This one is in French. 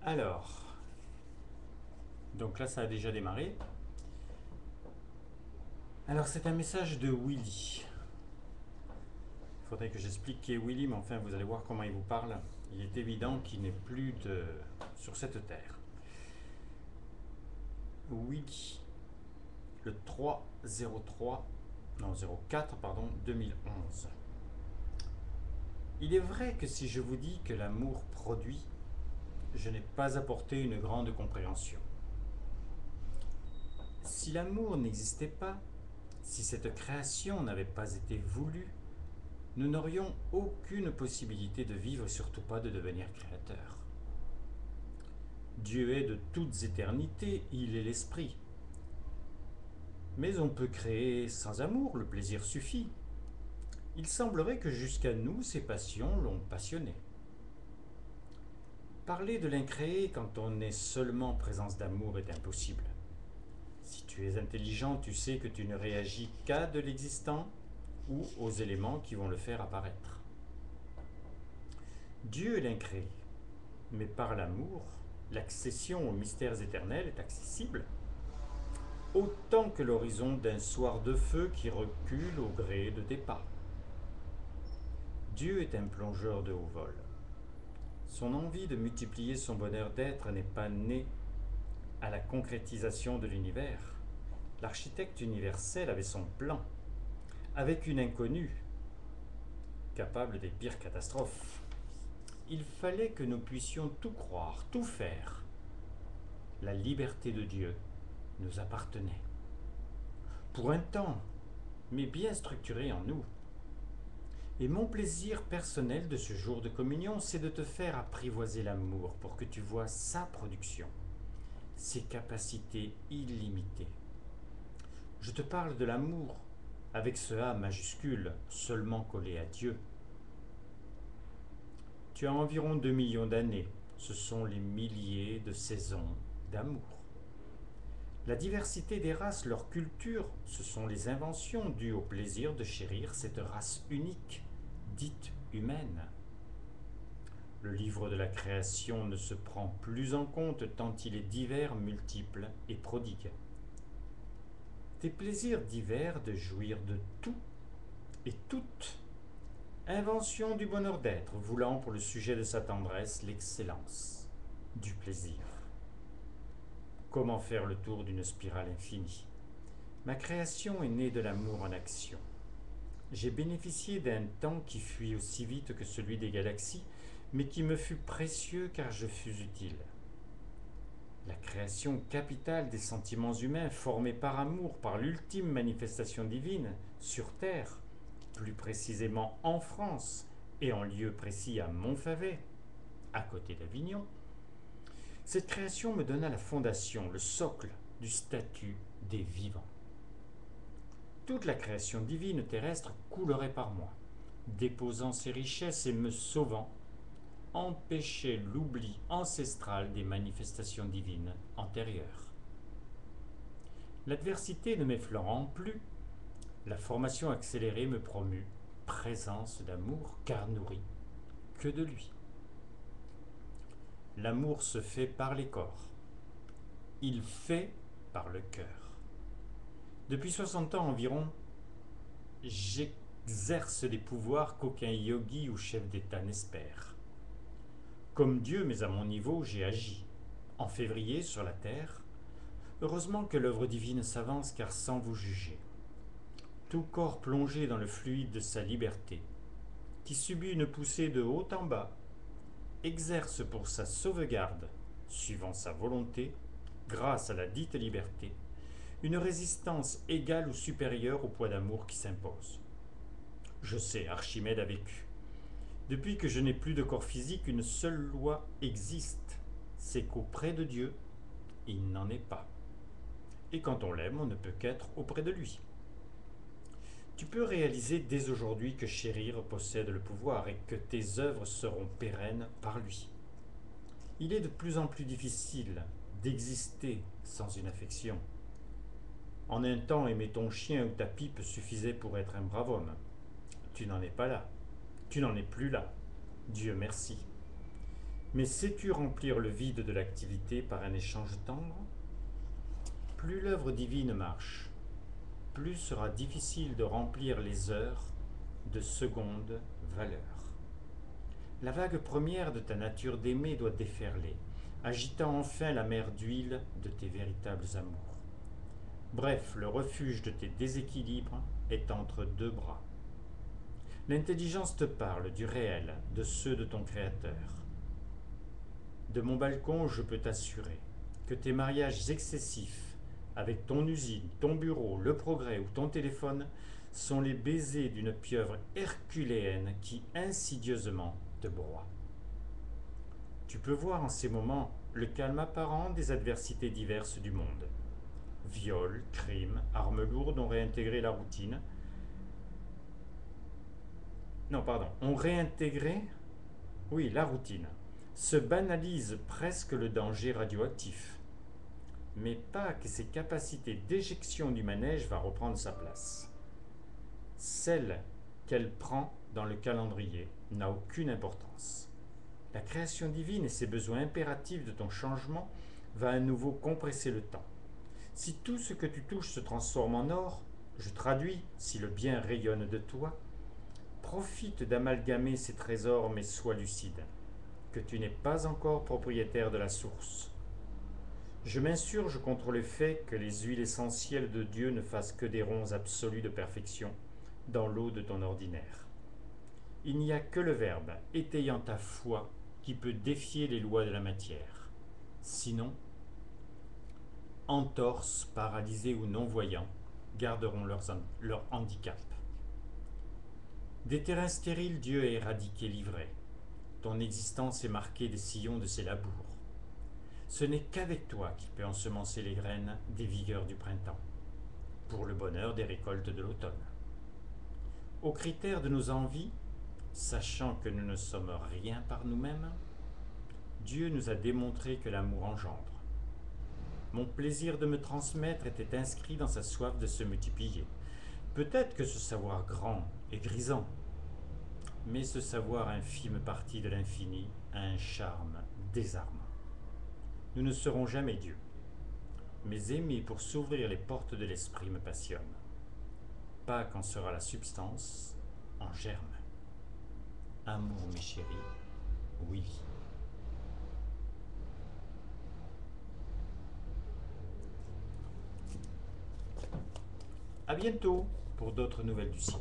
Alors, donc là ça a déjà démarré. Alors c'est un message de Willy. Il faudrait que j'explique qui est Willy, mais enfin vous allez voir comment il vous parle. Il est évident qu'il n'est plus sur cette terre. Willy, le 303, non 04, pardon, 2011. Il est vrai que si je vous dis que l'amour produit, je n'ai pas apporté une grande compréhension. Si l'amour n'existait pas, si cette création n'avait pas été voulue, nous n'aurions aucune possibilité de vivre et surtout pas de devenir créateur. Dieu est de toutes éternités, il est l'esprit. Mais on peut créer sans amour, le plaisir suffit. Il semblerait que jusqu'à nous, ces passions l'ont passionné. Parler de l'incréé quand on est seulement en présence d'amour est impossible. Si tu es intelligent, tu sais que tu ne réagis qu'à de l'existant ou aux éléments qui vont le faire apparaître. Dieu est l'incréé, mais par l'amour, l'accession aux mystères éternels est accessible, autant que l'horizon d'un soir de feu qui recule au gré de tes pas. Dieu est un plongeur de haut vol. Son envie de multiplier son bonheur d'être n'est pas née à la concrétisation de l'univers. L'architecte universel avait son plan, avec une inconnue, capable des pires catastrophes. Il fallait que nous puissions tout croire, tout faire. La liberté de Dieu nous appartenait. Pour un temps, mais bien structuré en nous. Et mon plaisir personnel de ce jour de communion, c'est de te faire apprivoiser l'amour pour que tu vois sa production, ses capacités illimitées. Je te parle de l'amour avec ce A majuscule, seulement collé à Dieu. Tu as environ 2 millions d'années. Ce sont les milliers de saisons d'amour. La diversité des races, leur culture, ce sont les inventions dues au plaisir de chérir cette race unique, dite humaine. Le livre de la création ne se prend plus en compte tant il est divers, multiple et prodigue. Tes plaisirs divers de jouir de tout et toutes, invention du bonheur d'être, voulant pour le sujet de sa tendresse l'excellence du plaisir. Comment faire le tour d'une spirale infinie? Ma création est née de l'amour en action. J'ai bénéficié d'un temps qui fuit aussi vite que celui des galaxies, mais qui me fut précieux car je fus utile. La création capitale des sentiments humains formés par amour, par l'ultime manifestation divine, sur Terre, plus précisément en France et en lieu précis à Montfavet, à côté d'Avignon. Cette création me donna la fondation, le socle du statut des vivants. Toute la création divine terrestre coulerait par moi, déposant ses richesses et me sauvant, empêchait l'oubli ancestral des manifestations divines antérieures. L'adversité ne m'effleurant plus, la formation accélérée me promut présence d'amour car nourri que de lui. L'amour se fait par les corps. Il fait par le cœur. Depuis 60 ans environ, j'exerce des pouvoirs qu'aucun yogi ou chef d'État n'espère. Comme Dieu, mais à mon niveau, j'ai agi. En février, sur la terre, heureusement que l'œuvre divine s'avance, car sans vous juger, tout corps plongé dans le fluide de sa liberté, qui subit une poussée de haut en bas, exerce pour sa sauvegarde, suivant sa volonté, grâce à la dite liberté, une résistance égale ou supérieure au poids d'amour qui s'impose. Je sais, Archimède a vécu. Depuis que je n'ai plus de corps physique, une seule loi existe, c'est qu'auprès de Dieu, il n'en est pas. Et quand on l'aime, on ne peut qu'être auprès de lui. Tu peux réaliser dès aujourd'hui que chérir possède le pouvoir et que tes œuvres seront pérennes par lui. Il est de plus en plus difficile d'exister sans une affection. En un temps, aimer ton chien ou ta pipe suffisait pour être un brave homme. Tu n'en es pas là. Tu n'en es plus là. Dieu merci. Mais sais-tu remplir le vide de l'activité par un échange tendre? Plus l'œuvre divine marche, plus sera difficile de remplir les heures de seconde valeur. La vague première de ta nature d'aimer doit déferler, agitant enfin la mer d'huile de tes véritables amours. Bref, le refuge de tes déséquilibres est entre deux bras. L'intelligence te parle du réel, de ceux de ton Créateur. De mon balcon, je peux t'assurer que tes mariages excessifs avec ton usine, ton bureau, le progrès ou ton téléphone sont les baisers d'une pieuvre herculéenne qui insidieusement te broie. Tu peux voir en ces moments le calme apparent des adversités diverses du monde. Viols, crimes, armes lourdes ont réintégré la routine. Non, pardon, ont réintégré, oui, la routine. Se banalise presque le danger radioactif. Mais pas que ses capacités d'éjection du manège va reprendre sa place. Celle qu'elle prend dans le calendrier n'a aucune importance. La création divine et ses besoins impératifs de ton changement va à nouveau compresser le temps. Si tout ce que tu touches se transforme en or, je traduis, si le bien rayonne de toi, profite d'amalgamer ces trésors mais sois lucide, que tu n'es pas encore propriétaire de la source. Je m'insurge contre le fait que les huiles essentielles de Dieu ne fassent que des ronds absolus de perfection dans l'eau de ton ordinaire. Il n'y a que le Verbe, étayant ta foi, qui peut défier les lois de la matière. Sinon, entorses, paralysés ou non-voyants, garderont leur handicap. Des terrains stériles, Dieu a éradiqué l'ivraie. Ton existence est marquée des sillons de ses labours. Ce n'est qu'avec toi qu'il peut ensemencer les graines des vigueurs du printemps, pour le bonheur des récoltes de l'automne. Aux critères de nos envies, sachant que nous ne sommes rien par nous-mêmes, Dieu nous a démontré que l'amour engendre. Mon plaisir de me transmettre était inscrit dans sa soif de se multiplier. Peut-être que ce savoir grand est grisant, mais ce savoir infime partie de l'infini a un charme désarmant. Nous ne serons jamais Dieu, mais aimer pour s'ouvrir les portes de l'esprit me passionne. Pas quand sera la substance en germe. Amour, mes chéris, oui. À bientôt pour d'autres nouvelles du ciel.